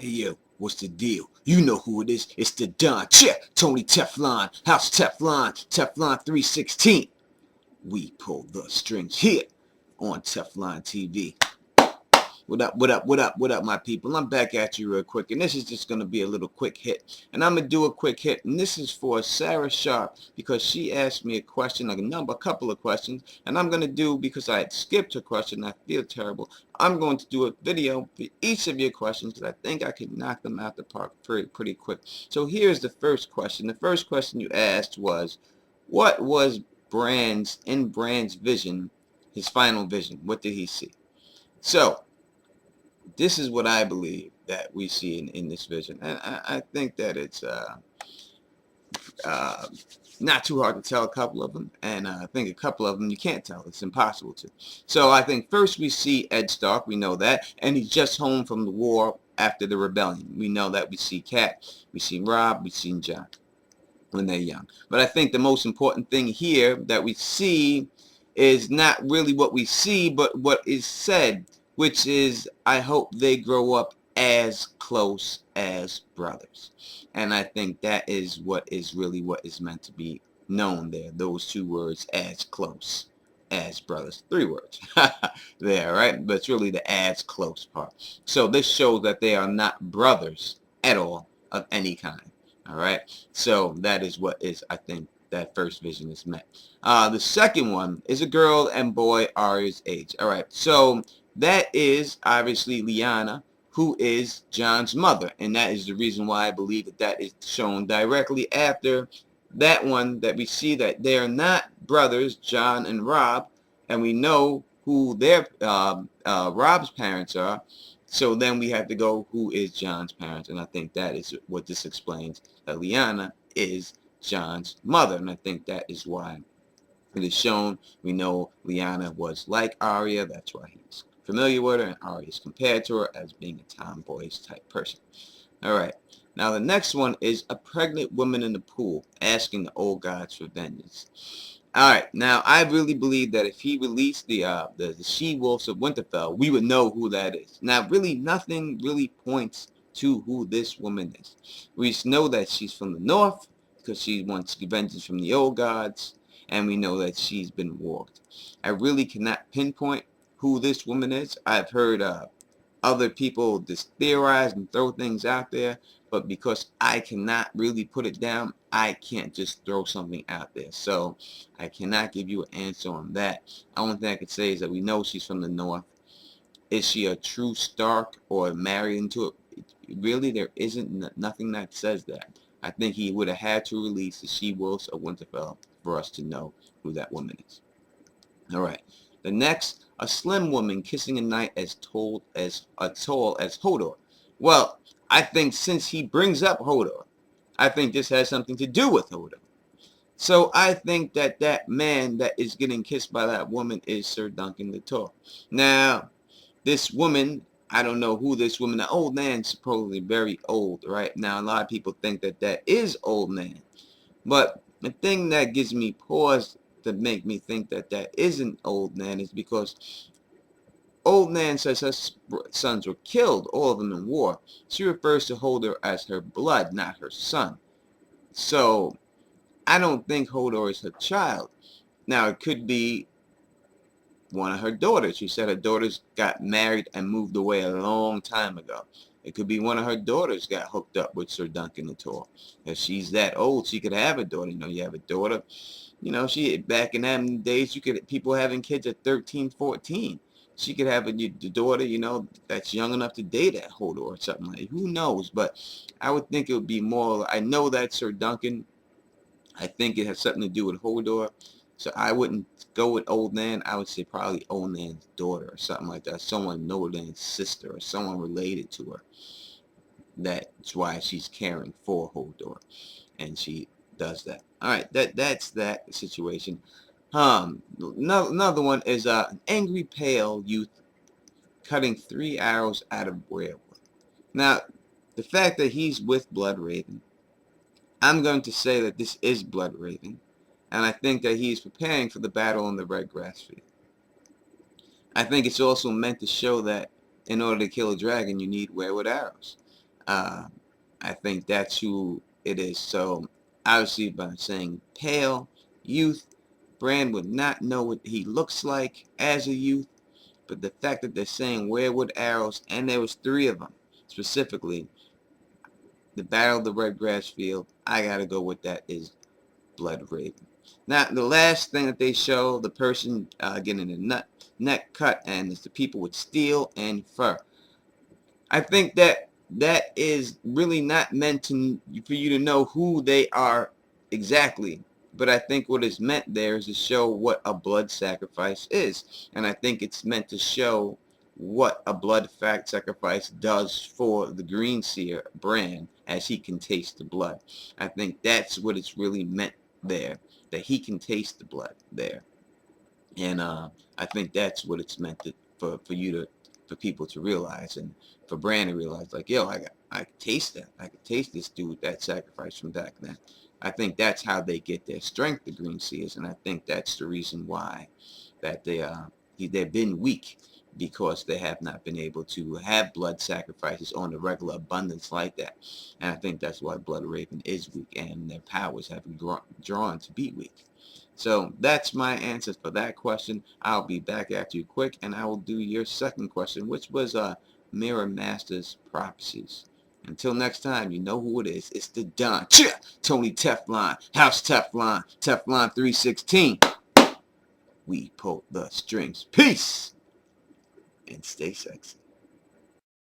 Hey yo, what's the deal? You know who it is. It's the Don. Tony Teflon. House Teflon. Teflon 316. We pull the strings here on Teflon TV. What up, what up, what up, what up, my people? I'm back at you real quick, and this is just going to be a little quick hit. And I'm going to do a quick hit, and this is for Sarah Sharp, because she asked me a question, a couple of questions, and I'm going to do, because I had skipped her question, I feel terrible, I'm going to do a video for each of your questions, because I think I can knock them out the park pretty quick. So here's the first question. The first question you asked was, what was Brand's vision, his final vision? What did he see? So, this is what I believe that we see in this vision. And I think that it's not too hard to tell a couple of them. And I think a couple of them you can't tell. It's impossible to. So I think first we see Ed Stark. We know that. And he's just home from the war after the rebellion. We know that. We see Kat. We see Rob. We see John when they're young. But I think the most important thing here that we see is not really what we see, but what is said, which is, I hope they grow up as close as brothers. And I think that is what is really what is meant to be known there. Those two words, as close as brothers. 3 words there, right? But it's really the as close part. So this shows that they are not brothers at all of any kind. All right. So that is what is, I think, that first vision is meant. The second one is a girl and boy Arya's age. All right. So that is obviously Lyanna, who is Jon's mother. And that is the reason why I believe that that is shown directly after that one, that we see that they are not brothers, Jon and Rob. And we know who their Rob's parents are. So then we have to go, who is Jon's parents? And I think that is what this explains, that Lyanna is Jon's mother. And I think that is why it is shown. We know Lyanna was like Arya. That's why he's familiar with her. And Arya is compared to her as being a tomboyish type person. All right. Now the next one is a pregnant woman in the pool asking the old gods for vengeance. All right, now I really believe that if he released the she-wolves of Winterfell, we would know who that is. Now, really, nothing really points to who this woman is. We just know that she's from the north because she wants vengeance from the old gods, and we know that she's been warged. I really cannot pinpoint who this woman is. I've heard other people just theorize and throw things out there, but because I cannot really put it down, I can't just throw something out there. So I cannot give you an answer on that. The only thing I could say is that we know she's from the north. Is she a true Stark or married into it? Really, there isn't nothing that says that. I think he would have had to release the she-wolves of Winterfell for us to know who that woman is. All right. The next, a slim woman kissing a knight as tall as Hodor. Well, I think since he brings up Hodor, I think this has something to do with Hodor. So I think that that man that is getting kissed by that woman is Sir Duncan the Tall. Now, this woman, I don't know who this woman, the old man, supposedly very old, right? Now, a lot of people think that that is old man. But the thing that gives me pause to make me think that that isn't old man is because old Nan says her sons were killed, all of them in war. She refers to Hodor as her blood, not her son. So I don't think Hodor is her child. Now it could be one of her daughters. She said her daughters got married and moved away a long time ago. It could be one of her daughters got hooked up with Sir Duncan the Tall. If she's that old, she could have a daughter. You know, you have a daughter. You know, she back in them days, you could people having kids at 13, 14. She could have a daughter, you know, that's young enough to date at Hodor or something like that. Who knows? But I would think it would be more. I know that Sir Duncan. I think it has something to do with Hodor. So I wouldn't go with Old Nan. I would say probably Old Nan's daughter or something like that. Someone Old Nan's sister or someone related to her. That's why she's caring for Hodor, and she does that. All right, that's that situation. Another one is an angry pale youth cutting 3 arrows out of werewolf. Now, the fact that he's with Bloodraven, I'm going to say that this is Bloodraven, and I think that he's preparing for the battle on the Red Grass Field. I think it's also meant to show that in order to kill a dragon, you need werewolf arrows. Uh, I think that's who it is. So obviously by saying pale youth, Bran would not know what he looks like as a youth, but the fact that they're saying werewood arrows, and there was 3 of them specifically, the Battle of the Red Grass Field, I gotta go with that is Blood Raven. Now the last thing that they show, the person getting the neck cut, and it's the people with steel and fur. I think that that is really not meant for you to know who they are exactly. But I think what is meant there is to show what a blood sacrifice is. And I think it's meant to show what a blood sacrifice does for the Green Seer Bran, as he can taste the blood. I think that's what it's really meant there, that he can taste the blood there. And I think that's what it's meant to, for people to realize, and for Bran to realize, like, yo, I can taste that. I can taste this dude, that sacrifice from back then. I think that's how they get their strength, the Green Seers, and I think that's the reason why that they've been weak, because they have not been able to have blood sacrifices on a regular abundance like that. And I think that's why Blood Raven is weak, and their powers have been drawn to be weak. So that's my answer for that question. I'll be back after you quick, and I will do your second question, which was Mirror Master's prophecies. Until next time, you know who it is. It's the Don, Tony Teflon, House Teflon, Teflon 316. We pull the strings. Peace, and stay sexy.